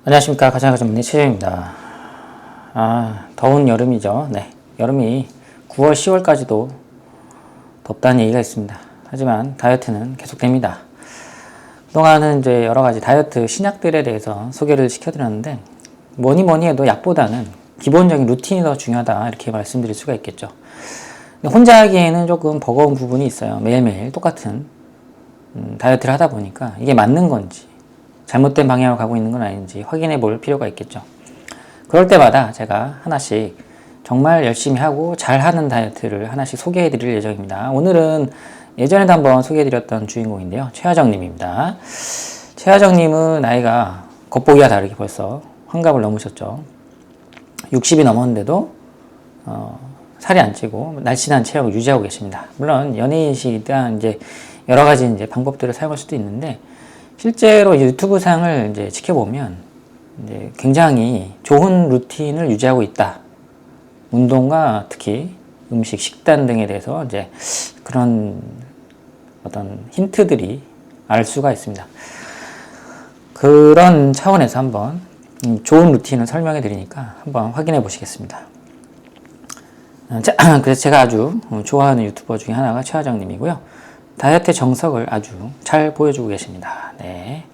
안녕하십니까. 가정의학 전문의 최재입니다. 더운 여름이죠. 네. 여름이 9월, 10월까지도 덥다는 얘기가 있습니다. 하지만 다이어트는 계속됩니다. 그동안은 이제 여러 가지 다이어트 신약들에 대해서 소개를 시켜드렸는데, 뭐니 해도 약보다는 기본적인 루틴이 더 중요하다. 이렇게 말씀드릴 수가 있겠죠. 근데 혼자 하기에는 조금 버거운 부분이 있어요. 매일매일 똑같은 다이어트를 하다 보니까 이게 맞는 건지, 잘못된 방향으로 가고 있는 건 아닌지 확인해 볼 필요가 있겠죠. 그럴 때마다 제가 하나씩 정말 열심히 하고 잘하는 다이어트를 하나씩 소개해 드릴 예정입니다. 오늘은 예전에도 한번 소개해 드렸던 주인공인데요. 최하정 님입니다. 최하정 님은 나이가 겉보기와 다르게 벌써 환갑을 넘으셨죠. 60이 넘었는데도 살이 안 찌고 날씬한 체형을 유지하고 계십니다. 물론 연예인이시니까 이제 여러 가지 이제 방법들을 사용할 수도 있는데, 실제로 유튜브 상을 이제 지켜보면 이제 굉장히 좋은 루틴을 유지하고 있다. 운동과 특히 음식, 식단 등에 대해서 이제 그런 어떤 힌트들이 알 수가 있습니다. 그런 차원에서 한번 좋은 루틴을 설명해 드리니까 한번 확인해 보시겠습니다. 그래서 제가 아주 좋아하는 유튜버 중에 하나가 최하정 님이고요. 다이어트 정석을 아주 잘 보여주고 계십니다. 네.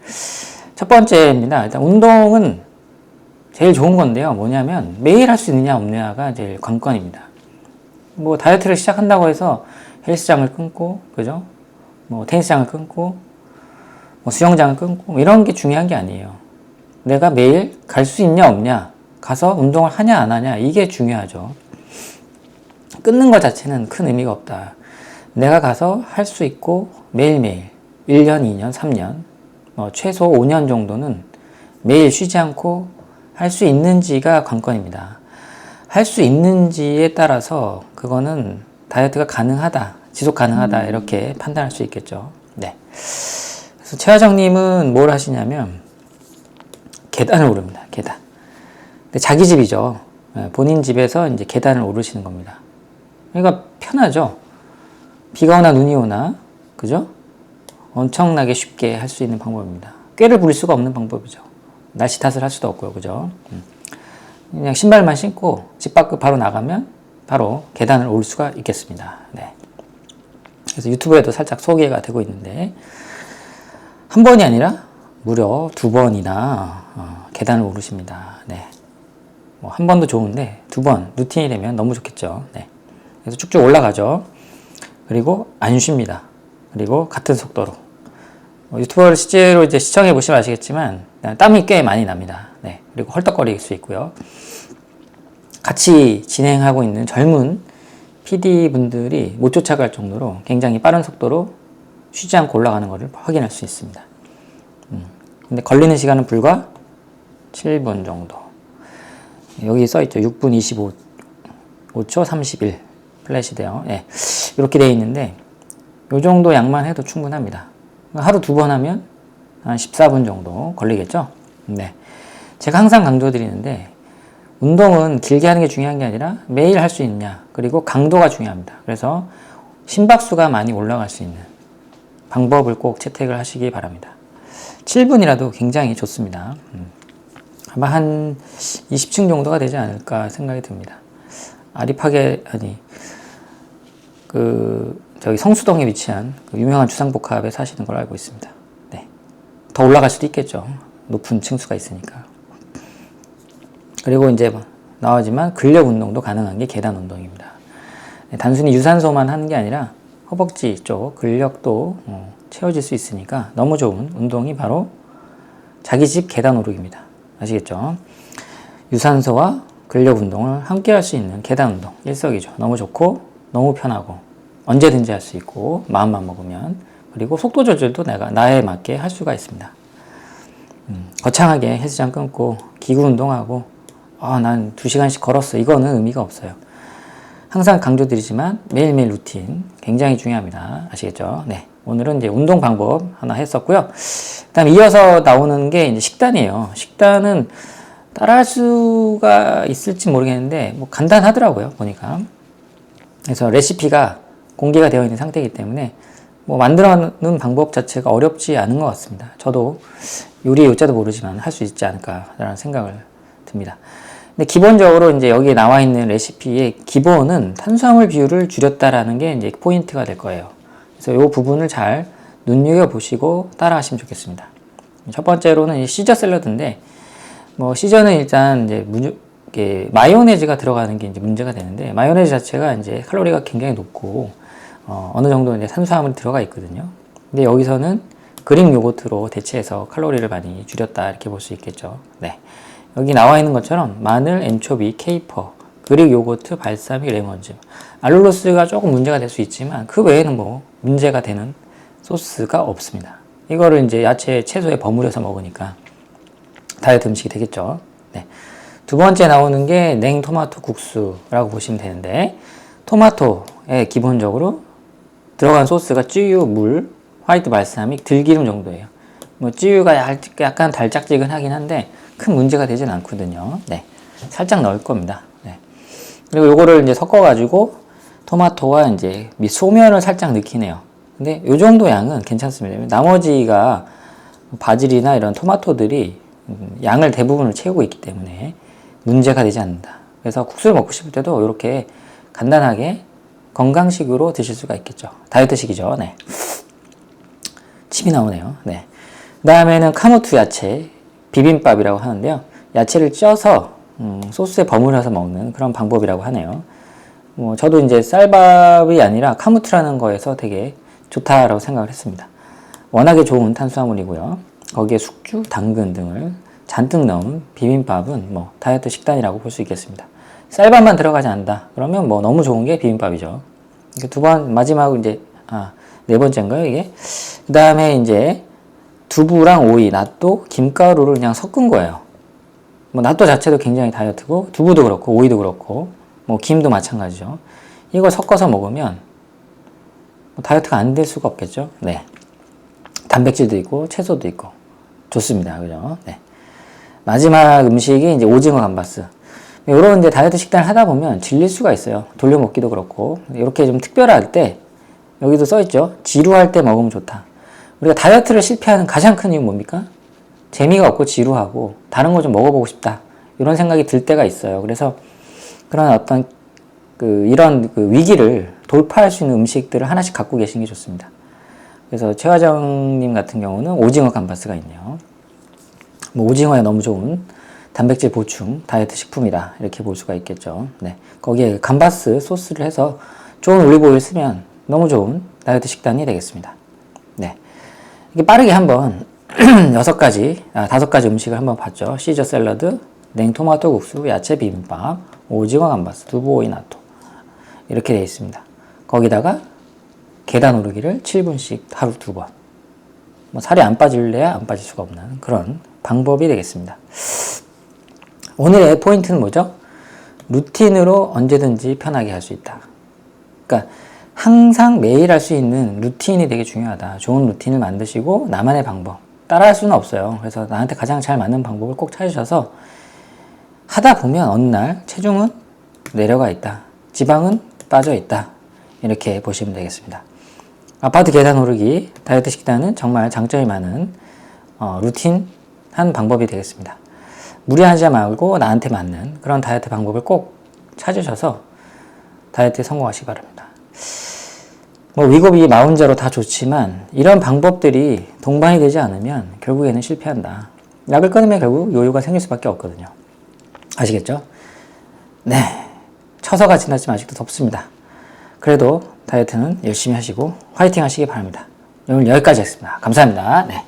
첫 번째입니다. 일단 운동은 제일 좋은 건데요. 뭐냐면 매일 할 수 있느냐 없느냐가 제일 관건입니다. 뭐 다이어트를 시작한다고 해서 헬스장을 끊고, 그죠? 뭐 테니스장을 끊고, 뭐 수영장을 끊고, 뭐 이런 게 중요한 게 아니에요. 내가 매일 갈 수 있냐 없냐, 가서 운동을 하냐 안 하냐, 이게 중요하죠. 끊는 것 자체는 큰 의미가 없다. 내가 가서 할 수 있고 매일매일 1년, 2년, 3년, 최소 5년 정도는 매일 쉬지 않고 할 수 있는지가 관건입니다. 할 수 있는지에 따라서 그거는 다이어트가 가능하다, 지속 가능하다 이렇게 판단할 수 있겠죠. 네. 그래서 최하정님은 뭘 하시냐면 계단을 오릅니다. 계단. 근데 자기 집이죠. 본인 집에서 이제 계단을 오르시는 겁니다. 그러니까 편하죠. 비가 오나 눈이 오나, 그죠? 엄청나게 쉽게 할 수 있는 방법입니다. 꾀를 부릴 수가 없는 방법이죠. 날씨 탓을 할 수도 없고요, 그죠? 그냥 신발만 신고 집 밖으로 바로 나가면 바로 계단을 오를 수가 있겠습니다. 네. 그래서 유튜브에도 살짝 소개가 되고 있는데, 한 번이 아니라 무려 2번이나 계단을 오르십니다. 네. 뭐 한 번도 좋은데 2번 루틴이 되면 너무 좋겠죠. 네. 그래서 쭉쭉 올라가죠. 그리고 안 쉽니다. 그리고 같은 속도로. 유튜버를 실제로 이제 시청해 보시면 아시겠지만 땀이 꽤 많이 납니다. 네. 그리고 헐떡거릴 수 있고요. 같이 진행하고 있는 젊은 PD분들이 못 쫓아갈 정도로 굉장히 빠른 속도로 쉬지 않고 올라가는 것을 확인할 수 있습니다. 근데 걸리는 시간은 불과 7분 정도. 여기 써있죠. 6분 25초 31 플래시 돼요. 예. 이렇게 되어 있는데 이 정도 양만 해도 충분합니다. 하루 2번 하면 한 14분 정도 걸리겠죠. 네. 제가 항상 강조드리는데, 운동은 길게 하는 게 중요한 게 아니라 매일 할 수 있느냐, 그리고 강도가 중요합니다. 그래서 심박수가 많이 올라갈 수 있는 방법을 꼭 채택을 하시기 바랍니다. 7분이라도 굉장히 좋습니다. 아마 한 20층 정도가 되지 않을까 생각이 듭니다. 저기 성수동에 위치한 그 유명한 주상복합에 사시는 걸로 알고 있습니다. 네. 더 올라갈 수도 있겠죠. 높은 층수가 있으니까. 그리고 이제 나오지만 근력 운동도 가능한 게 계단 운동입니다. 네, 단순히 유산소만 하는 게 아니라 허벅지 쪽 근력도 채워질 수 있으니까 너무 좋은 운동이 바로 자기 집 계단 오르기입니다. 아시겠죠? 유산소와 근력 운동을 함께 할 수 있는 계단 운동 일석이조. 너무 좋고 너무 편하고 언제든지 할 수 있고 마음만 먹으면, 그리고 속도 조절도 내가 나에 맞게 할 수가 있습니다. 거창하게 헬스장 끊고 기구 운동하고 난 2시간씩 걸었어, 이거는 의미가 없어요. 항상 강조드리지만 매일매일 루틴 굉장히 중요합니다. 아시겠죠? 네. 오늘은 이제 운동 방법 하나 했었고요. 그다음 이어서 나오는 게 이제 식단이에요. 식단은 따라할 수가 있을지 모르겠는데 뭐 간단하더라고요, 보니까. 그래서 레시피가 공개가 되어 있는 상태이기 때문에 뭐 만들어가는 방법 자체가 어렵지 않은 것 같습니다. 저도 요리의 요자도 모르지만 할 수 있지 않을까라는 생각을 듭니다. 근데 기본적으로 이제 여기에 나와 있는 레시피의 기본은 탄수화물 비율을 줄였다라는 게 이제 포인트가 될 거예요. 그래서 이 부분을 잘 눈여겨보시고 따라하시면 좋겠습니다. 첫 번째로는 시저 샐러드인데, 뭐 시저는 일단 이제 마요네즈가 들어가는 게 이제 문제가 되는데, 마요네즈 자체가 이제 칼로리가 굉장히 높고 어느 정도 이제 탄수화물이 들어가 있거든요. 근데 여기서는 그릭 요거트로 대체해서 칼로리를 많이 줄였다 이렇게 볼 수 있겠죠. 네. 여기 나와 있는 것처럼 마늘, 엔초비, 케이퍼, 그릭 요거트, 발사믹, 레몬즙, 알룰로스가 조금 문제가 될 수 있지만 그 외에는 뭐 문제가 되는 소스가 없습니다. 이거를 이제 야채, 채소에 버무려서 먹으니까 다이어트 음식이 되겠죠. 네. 두 번째 나오는 게 냉토마토 국수라고 보시면 되는데, 토마토에 기본적으로 들어간 소스가 쯔유, 물, 화이트 발사믹, 들기름 정도예요. 뭐 쯔유가 약간 달짝지근하긴 한데 큰 문제가 되진 않거든요. 네. 살짝 넣을 겁니다. 네. 그리고 요거를 이제 섞어가지고 토마토와 이제 소면을 살짝 넣기네요. 근데 요 정도 양은 괜찮습니다. 나머지가 바질이나 이런 토마토들이 양을 대부분을 채우고 있기 때문에 문제가 되지 않는다. 그래서 국수를 먹고 싶을 때도 이렇게 간단하게 건강식으로 드실 수가 있겠죠. 다이어트식이죠. 네. 침이 나오네요. 네. 그 다음에는 카무트 야채 비빔밥이라고 하는데요. 야채를 쪄서 소스에 버무려서 먹는 그런 방법이라고 하네요. 뭐 저도 이제 쌀밥이 아니라 카무트라는 거에서 되게 좋다라고 생각을 했습니다. 워낙에 좋은 탄수화물이고요. 거기에 숙주, 당근 등을 잔뜩 넣은 비빔밥은 뭐 다이어트 식단이라고 볼 수 있겠습니다. 쌀밥만 들어가지 않는다. 그러면 뭐 너무 좋은 게 비빔밥이죠. 마지막으로 이제, 네 번째인가요, 이게? 그 다음에 이제 두부랑 오이, 낫또, 김가루를 그냥 섞은 거예요. 뭐 낫또 자체도 굉장히 다이어트고, 두부도 그렇고, 오이도 그렇고, 뭐 김도 마찬가지죠. 이걸 섞어서 먹으면 뭐 다이어트가 안 될 수가 없겠죠. 네. 단백질도 있고, 채소도 있고, 좋습니다. 그죠? 네. 마지막 음식이 이제 오징어 감바스. 이런 이제 다이어트 식단을 하다 보면 질릴 수가 있어요. 돌려먹기도 그렇고. 이렇게 좀 특별할 때, 여기도 써있죠. 지루할 때 먹으면 좋다. 우리가 다이어트를 실패하는 가장 큰 이유는 뭡니까? 재미가 없고 지루하고 다른 거 좀 먹어보고 싶다. 이런 생각이 들 때가 있어요. 그래서 그런 어떤 이런 위기를 돌파할 수 있는 음식들을 하나씩 갖고 계시는 게 좋습니다. 그래서 최화정님 같은 경우는 오징어 감바스가 있네요. 뭐 오징어에 너무 좋은 단백질 보충 다이어트 식품이다. 이렇게 볼 수가 있겠죠. 네. 거기에 감바스 소스를 해서 좋은 올리브오일 쓰면 너무 좋은 다이어트 식단이 되겠습니다. 네. 이게 빠르게 한번 5가지 음식을 한번 봤죠. 시저 샐러드, 냉토마토 국수, 야채 비빔밥, 오징어 감바스, 두부 오이 나토. 이렇게 되어 있습니다. 거기다가 계단 오르기를 7분씩 하루 2번. 뭐 살이 안 빠질래야 안 빠질 수가 없는 그런 방법이 되겠습니다. 오늘의 포인트는 뭐죠? 루틴으로 언제든지 편하게 할 수 있다. 그러니까 항상 매일 할 수 있는 루틴이 되게 중요하다. 좋은 루틴을 만드시고 나만의 방법. 따라할 수는 없어요. 그래서 나한테 가장 잘 맞는 방법을 꼭 찾으셔서 하다 보면 어느 날 체중은 내려가 있다. 지방은 빠져 있다. 이렇게 보시면 되겠습니다. 아파트 계단 오르기 다이어트 식단은 정말 장점이 많은 루틴한 방법이 되겠습니다. 무리하지 말고 나한테 맞는 그런 다이어트 방법을 꼭 찾으셔서 다이어트에 성공하시기 바랍니다. 뭐 위고비 마운자로 다 좋지만 이런 방법들이 동반이 되지 않으면 결국에는 실패한다. 약을 끊으면 결국 요요가 생길 수밖에 없거든요. 아시겠죠? 네. 처서가 지났지만 아직도 덥습니다. 그래도 다이어트는 열심히 하시고 화이팅 하시기 바랍니다. 오늘 여기까지 했습니다. 감사합니다. 네.